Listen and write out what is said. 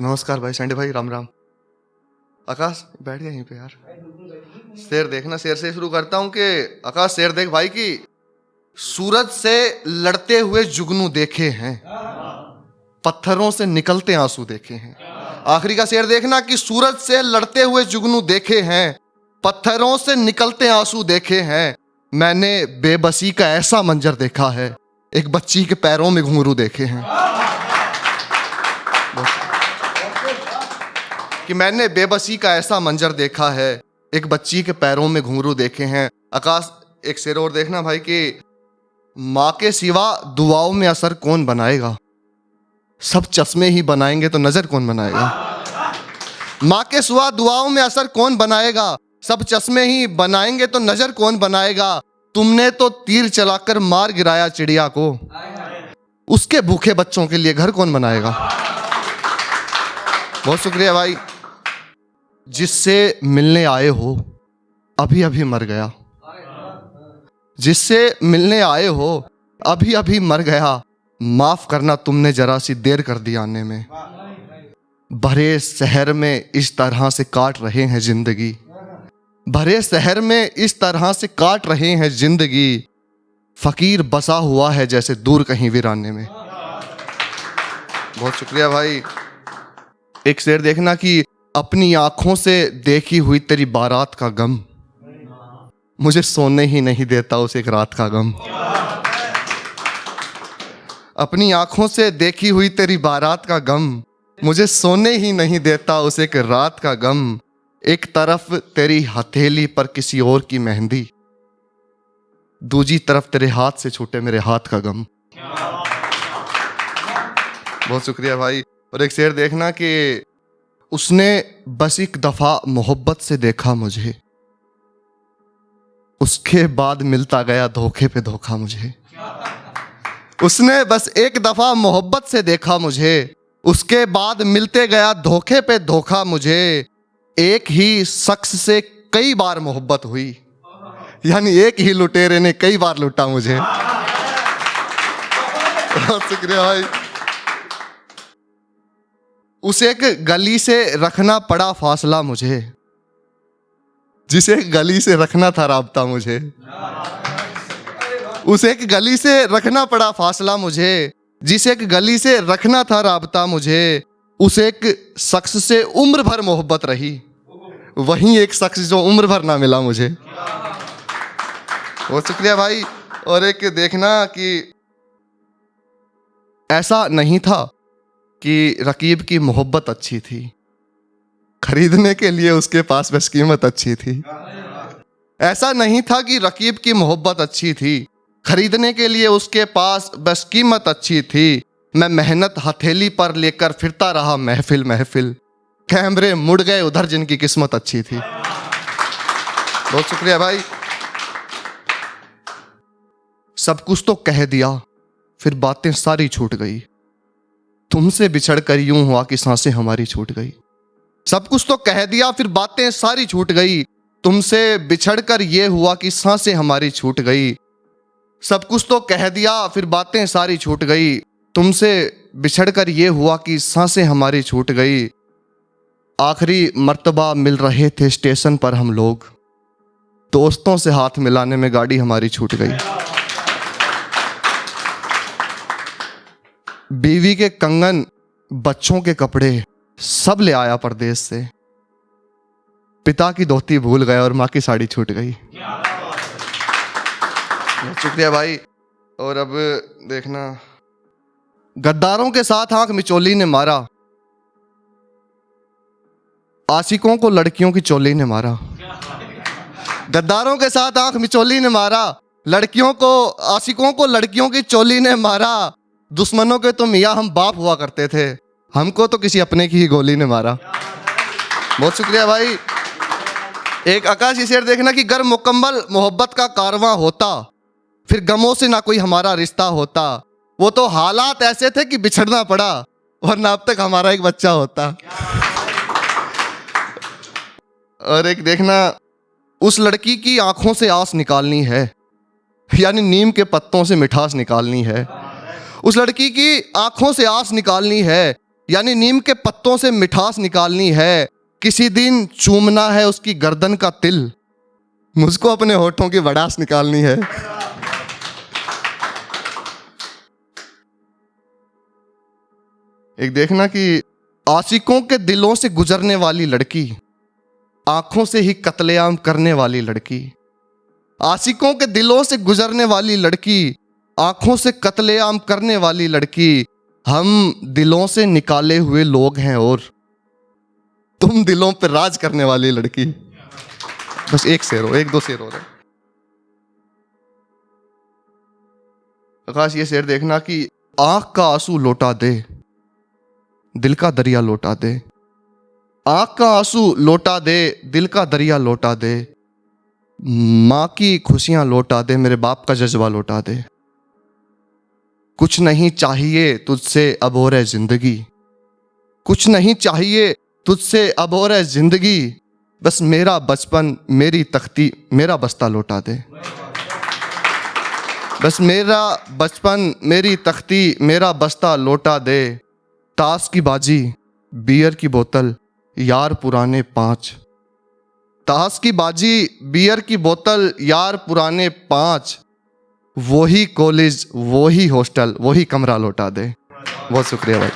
नमस्कार भाई संडे भाई, राम राम। आकाश बैठ गया यहीं पे यार। शेर देखना, शेर से शुरू करता हूँ कि आकाश शेर देख भाई कि सूरज से लड़ते हुए जुगनू देखे हैं, पत्थरों से निकलते आंसू देखे हैं। आखिरी का शेर देखना कि सूरज से लड़ते हुए जुगनू देखे हैं, पत्थरों से निकलते आंसू देखे हैं। मैंने बेबसी का ऐसा मंजर देखा है, एक बच्ची के पैरों में घुंघरू देखे हैं। कि मैंने बेबसी का ऐसा मंजर देखा है, एक बच्ची के पैरों में घुंघरू देखे हैं। आकाश एक शेर और देखना भाई कि माँ के सिवा दुआओं में असर कौन बनाएगा, सब चश्मे ही बनाएंगे तो नजर कौन बनाएगा। माँ के सिवा दुआओं में असर कौन बनाएगा, सब चश्मे ही बनाएंगे तो नजर कौन बनाएगा। तुमने तो तीर चलाकर मार गिराया चिड़िया को, उसके भूखे बच्चों के लिए घर कौन बनाएगा। बहुत शुक्रिया भाई। जिससे मिलने आए हो अभी अभी मर गया, जिससे मिलने आए हो अभी अभी मर गया। माफ करना तुमने जरा सी देर कर दी आने में, भरे शहर में इस तरह से काट रहे हैं जिंदगी, भरे शहर में इस तरह से काट रहे हैं जिंदगी। फकीर बसा हुआ है जैसे दूर कहीं वीराने में। बहुत शुक्रिया भाई। एक शेर देखना कि अपनी आंखों से देखी हुई तेरी बारात का गम, मुझे सोने ही नहीं देता उस एक रात का गम। अपनी आंखों से देखी हुई तेरी बारात का गम, मुझे सोने ही नहीं देता उस एक रात का गम। एक तरफ तेरी हथेली पर किसी और की मेहंदी, दूजी तरफ तेरे हाथ से छूटे मेरे हाथ का गम। बहुत शुक्रिया भाई। और एक शेर देखना कि उसने बस एक दफा मोहब्बत से देखा मुझे, उसके बाद मिलता गया धोखे पे धोखा मुझे। उसने बस एक दफा मोहब्बत से देखा मुझे, उसके बाद मिलते गया धोखे पे धोखा मुझे। एक ही शख्स से कई बार मोहब्बत हुई, यानी एक ही लुटेरे ने कई बार लूटा मुझे। बहुत शुक्रिया भाई। उसे एक गली से रखना पड़ा फासला मुझे, जिसे गली से रखना था राब्ता मुझे। उसे एक गली से रखना पड़ा फासला मुझे, जिसे एक गली से रखना था राब्ता मुझे। उसे एक शख्स से उम्र भर मोहब्बत रही, वहीं एक शख्स जो उम्र भर ना मिला मुझे। बहुत शुक्रिया भाई। और एक देखना कि ऐसा नहीं था कि रकीब की मोहब्बत अच्छी थी, खरीदने के लिए उसके पास बस कीमत अच्छी थी। ऐसा नहीं था कि रकीब की मोहब्बत अच्छी थी, खरीदने के लिए उसके पास बस कीमत अच्छी थी। मैं मेहनत हथेली पर लेकर फिरता रहा महफिल महफिल, कैमरे मुड़ गए उधर जिनकी किस्मत अच्छी थी। बहुत शुक्रिया भाई। सब कुछ तो कह दिया फिर बातें सारी छूट गई, तुमसे बिछड़कर यूं हुआ कि सांसें हमारी छूट गई। सब कुछ तो कह दिया फिर बातें सारी छूट गई, तुमसे बिछड़कर ये हुआ कि सांसें हमारी छूट गई। सब कुछ तो कह दिया फिर बातें सारी छूट गई, तुमसे बिछड़कर ये हुआ कि सांसें हमारी छूट गई। आखिरी मर्तबा मिल रहे थे स्टेशन पर हम लोग, दोस्तों से हाथ मिलाने में गाड़ी हमारी छूट गई। बीवी के कंगन, बच्चों के कपड़े सब ले आया परदेश से, पिता की धोती भूल गया और माँ की साड़ी छूट गई। शुक्रिया भाई। और अब देखना, गद्दारों के साथ आंख मिचोली ने मारा, आशिकों को लड़कियों की चोली ने मारा। गद्दारों के साथ आंख मिचोली ने मारा, लड़कियों को आशिकों को लड़कियों की चोली ने मारा। दुश्मनों के तो मियाँ हम बाप हुआ करते थे, हमको तो किसी अपने की ही गोली ने मारा। बहुत शुक्रिया भाई। एक आकाशी शेर देखना कि गर मुकम्मल मोहब्बत का कारवां होता, फिर गमों से ना कोई हमारा रिश्ता होता। वो तो हालात ऐसे थे कि बिछड़ना पड़ा, वरना अब तक हमारा एक बच्चा होता। और एक देखना, उस लड़की की आंखों से आस निकालनी है, यानी नीम के पत्तों से मिठास निकालनी है। उस लड़की की आंखों से आस निकालनी है, यानी नीम के पत्तों से मिठास निकालनी है, किसी दिन चूमना है उसकी गर्दन का तिल, मुझको अपने होठों की भड़ास निकालनी है। एक देखना कि आशिकों के दिलों से गुजरने वाली लड़की, आंखों से ही कत्लेआम करने वाली लड़की, आशिकों के दिलों से गुजरने वाली लड़की, आंखों से कत्लेआम करने वाली लड़की, हम दिलों से निकाले हुए लोग हैं और तुम दिलों पर राज करने वाली लड़की। बस एक शेर हो, एक दो शेर हो रहे। आकाश ये शेर देखना कि आंख का आंसू लौटा दे, दिल का दरिया लौटा दे, आंख का आंसू लौटा दे, दिल का दरिया लौटा दे, माँ की खुशियां लौटा दे, मेरे बाप का जज्बा लौटा दे। कुछ नहीं चाहिए तुझसे अब और है जिंदगी, कुछ नहीं चाहिए तुझसे अब और है जिंदगी, बस मेरा बचपन मेरी तख्ती मेरा बस्ता लौटा दे, बस मेरा बचपन मेरी तख्ती मेरा बस्ता लौटा दे। ताश की बाजी बियर की बोतल यार पुराने 5, ताश की बाजी बियर की बोतल यार पुराने 5, वही कॉलेज वही हॉस्टल वही कमरा लौटा दे। बहुत शुक्रिया भाई।